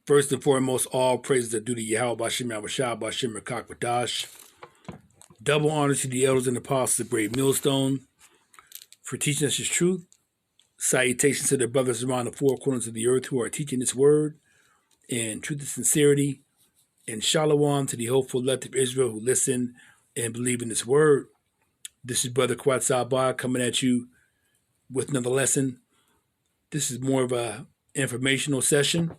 First and foremost, all praises are due to Yahweh Bashim Abashah Bashim Rakak. Double honor to the elders and apostles of Brave Millstone for teaching us his truth. Salutations to the brothers around the four corners of the earth who are teaching this word in truth and sincerity. And shalom to the hopeful elect of Israel who listen and believe in this word. This is Brother Kwat Sabah coming at you with another lesson. This is more of a informational session.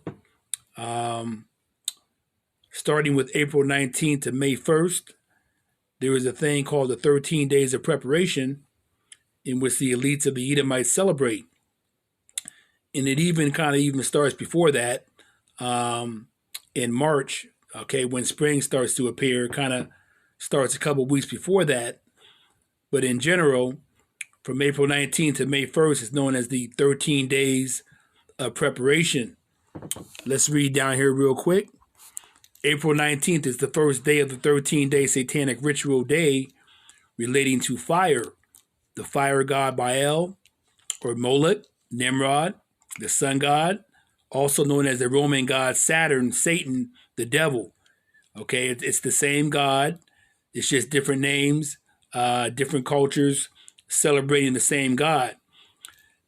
Starting with April 19th to May 1st, there is a thing called the 13 Days of Preparation in which the elites of the Edomites celebrate. And it even starts before that, in March, okay, when spring starts to appear, kind of starts a couple weeks before that. But in general, from April 19th to May 1st is known as the 13 Days of Preparation. Let's read down here real quick. April 19th is the first day of the 13-day satanic ritual day relating to fire. The fire god Baal, or Moloch, Nimrod, the sun god, also known as the Roman god Saturn, Satan, the devil. Okay, it's the same god. It's just different names, different cultures celebrating the same god.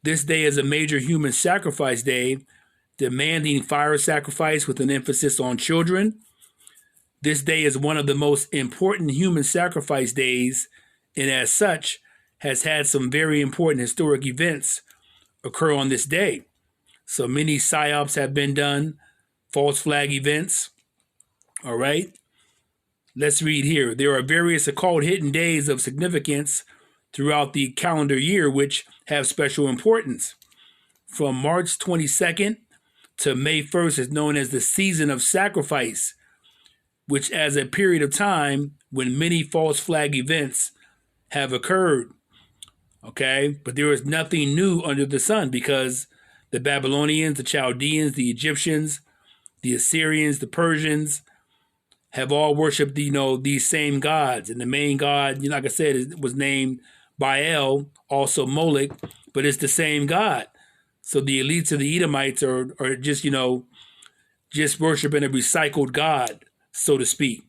This day is a major human sacrifice day, demanding fire sacrifice with an emphasis on children. This day is one of the most important human sacrifice days, and as such, has had some very important historic events occur on this day. So many psyops have been done, false flag events. All right. Let's read here. There are various occult hidden days of significance throughout the calendar year which have special importance. From March 22nd to May 1st is known as the season of sacrifice, which as a period of time when many false flag events have occurred. Okay, but there is nothing new under the sun because the Babylonians, the Chaldeans, the Egyptians, the Assyrians, the Persians have all worshipped, these same gods. And the main god, like I said, was named Baal, also Moloch, but it's the same god. So the elites of the Edomites are just, just worshiping a recycled god, so to speak.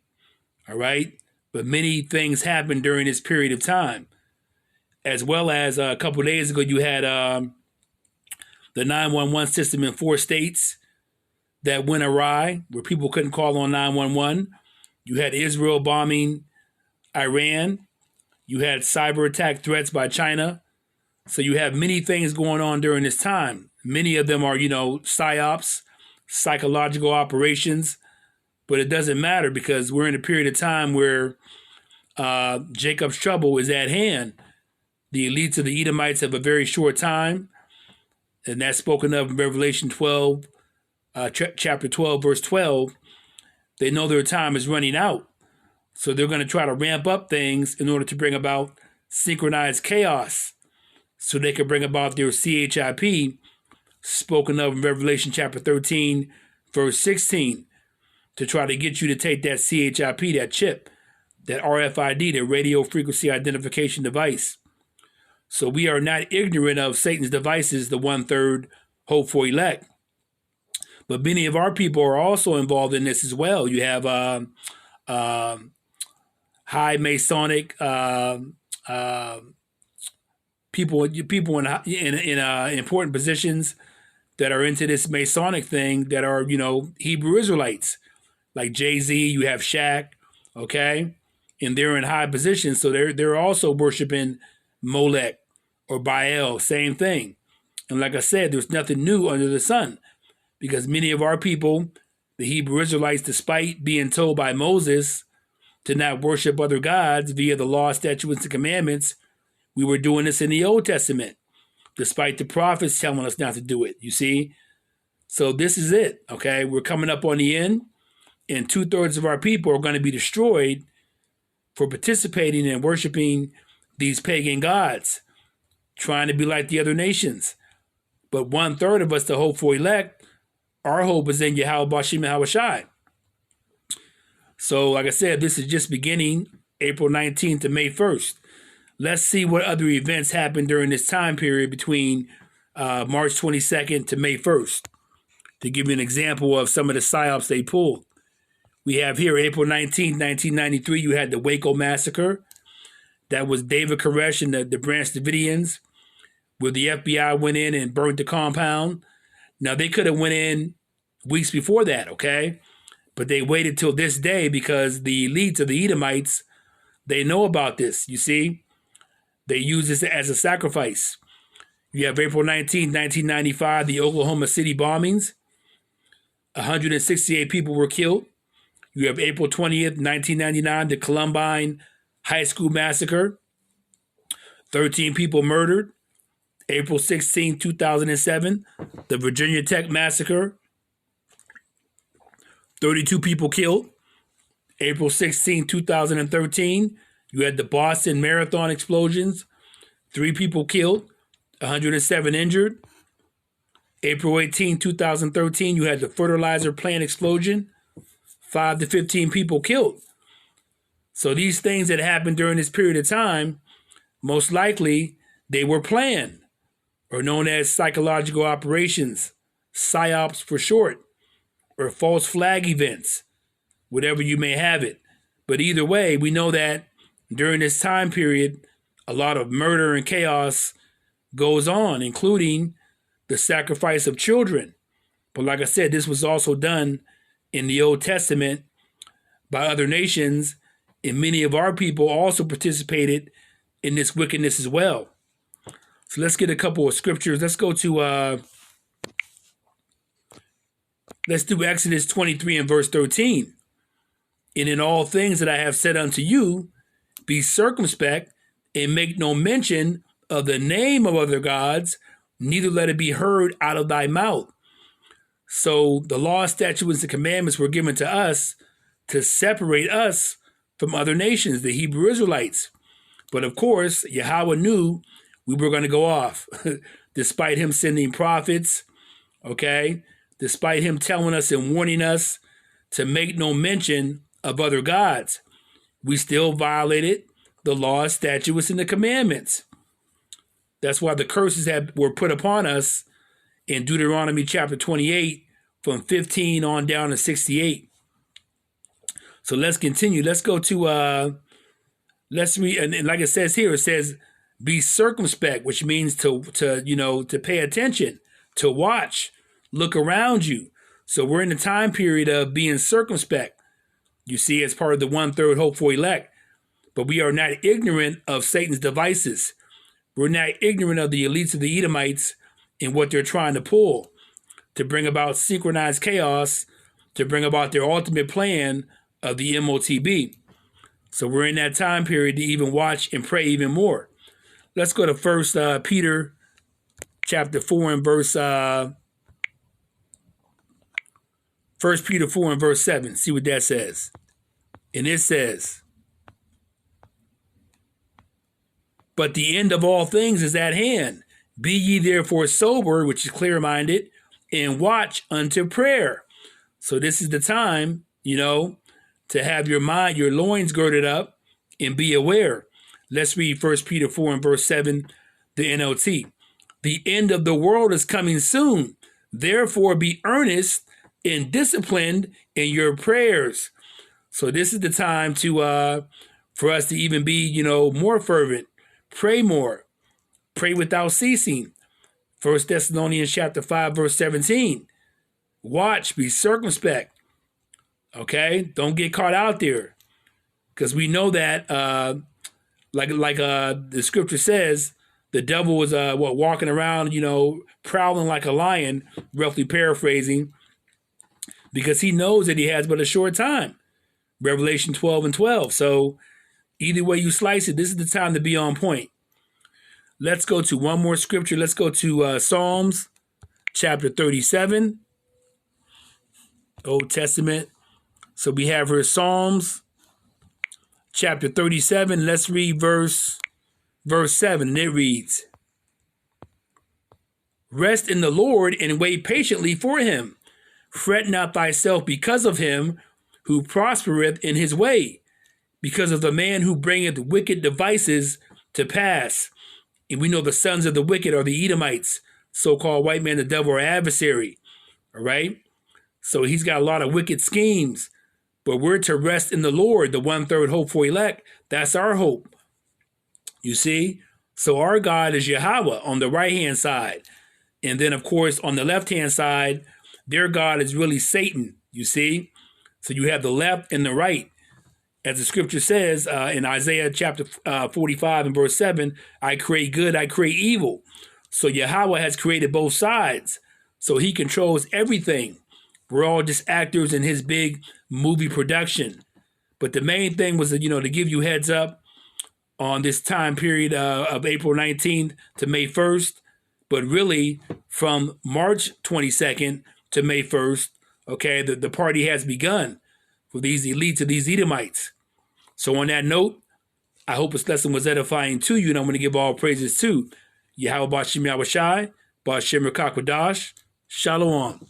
All right. But many things happened during this period of time. As well as a couple of days ago, you had the 911 system in 4 states that went awry, where people couldn't call on 911. You had Israel bombing Iran. You had cyber attack threats by China. So you have many things going on during this time. Many of them are, psyops, psychological operations. But it doesn't matter because we're in a period of time where Jacob's trouble is at hand. The elites of the Edomites have a very short time, and that's spoken of in Revelation 12, chapter 12, verse 12. They know their time is running out. So they're going to try to ramp up things in order to bring about synchronized chaos so they can bring about their CHIP, spoken of in Revelation chapter 13, verse 16, to try to get you to take that CHIP, that chip, that RFID, the radio frequency identification device. So we are not ignorant of Satan's devices, the 1/3 hope for elect. But many of our people are also involved in this as well. You have high Masonic people in important positions that are into this Masonic thing that are, Hebrew Israelites. Like Jay-Z, you have Shaq, okay? And they're in high positions, so they're also worshiping Molech or Baal, same thing. And like I said, there's nothing new under the sun because many of our people, the Hebrew Israelites, despite being told by Moses to not worship other gods via the law, statutes, and commandments, we were doing this in the Old Testament, despite the prophets telling us not to do it, you see? So this is it, okay? We're coming up on the end, and 2/3 of our people are going to be destroyed for participating and worshiping these pagan gods, trying to be like the other nations. But 1/3 of us, the hopeful elect, our hope is in Yahweh Bashim Hawashai. So, like I said, this is just beginning April 19th to May 1st. Let's see what other events happened during this time period between March 22nd to May 1st. to give you an example of some of the psyops they pulled. We have here April 19, 1993, you had the Waco Massacre. That was David Koresh and the Branch Davidians, where the FBI went in and burnt the compound. Now, they could have went in weeks before that, okay? But they waited till this day because the elites of the Edomites, they know about this, you see? They use this as a sacrifice. You have April 19, 1995, the Oklahoma City bombings. 168 people were killed. You have April 20th, 1999, the Columbine High School Massacre. 13 people murdered. April 16, 2007, the Virginia Tech Massacre. 32 people killed. April 16, 2013, you had the Boston Marathon explosions. 3 people killed, 107 injured. April 18, 2013, you had the fertilizer plant explosion. 5 to 15 people killed. So these things that happened during this period of time, most likely they were planned, or known as psychological operations, PSYOPs for short, or false flag events, whatever you may have it. But either way, we know that during this time period, a lot of murder and chaos goes on, including the sacrifice of children. But like I said, this was also done in the Old Testament by other nations, and many of our people also participated in this wickedness as well. So let's get a couple of scriptures. Let's go to, let's do Exodus 23 and verse 13. And in all things that I have said unto you, be circumspect and make no mention of the name of other gods, neither let it be heard out of thy mouth. So the law, statutes, and commandments were given to us to separate us from other nations, the Hebrew Israelites. But of course, Yahweh knew we were going to go off, despite him sending prophets, okay? Despite him telling us and warning us to make no mention of other gods. We still violated the law, statutes, and the commandments. That's why the curses were put upon us in Deuteronomy chapter 28 from 15 on down to 68. So let's continue. Let's go to, let's read, and like it says here, it says, be circumspect, which means to pay attention, to watch, look around you. So we're in the time period of being circumspect. You see, as part of the 1/3 hope for elect. But we are not ignorant of Satan's devices. We're not ignorant of the elites of the Edomites and what they're trying to pull to bring about synchronized chaos, to bring about their ultimate plan of the MOTB. So we're in that time period to even watch and pray even more. Let's go to 1 Peter chapter 4 and verse 1 Peter 4 and verse 7. See what that says. And it says, but the end of all things is at hand. Be ye therefore sober, which is clear-minded, and watch unto prayer. So this is the time, to have your mind, your loins girded up, and be aware. Let's read 1 Peter 4 and verse 7, the NLT. The end of the world is coming soon. Therefore be earnest and disciplined in your prayers. So this is the time to for us to even be, more fervent. Pray more. Pray without ceasing. 1 Thessalonians chapter 5, verse 17. Watch, be circumspect. Okay? Don't get caught out there. Because we know that, like the scripture says, the devil was walking around, prowling like a lion, roughly paraphrasing, because he knows that he has but a short time. Revelation 12 and 12. So either way you slice it, this is the time to be on point. Let's go to one more scripture. Let's go to Psalms chapter 37, Old Testament. So we have here Psalms chapter 37. Let's read verse 7. And it reads, rest in the Lord and wait patiently for him. Fret not thyself because of him who prospereth in his way, because of the man who bringeth wicked devices to pass. And we know the sons of the wicked are the Edomites, so-called white man, the devil, or adversary. All right. So he's got a lot of wicked schemes, but we're to rest in the Lord, the 1/3 hope for elect. That's our hope. You see? So our God is Yahweh on the right hand side. And then, of course, on the left hand side, their God is really Satan. You see? So you have the left and the right. As the scripture says in Isaiah chapter 45 and verse 7, I create good, I create evil. So Yahweh has created both sides. So he controls everything. We're all just actors in his big movie production. But the main thing was that, to give you heads up on this time period of April 19th to May 1st, but really from March 22nd to May 1st, okay, the party has begun for these elites of these Edomites. So on that note, I hope this lesson was edifying to you, and I'm going to give all praises to Yahweh Bashim Yahushai, Bashem Rakakwadash, Shalom.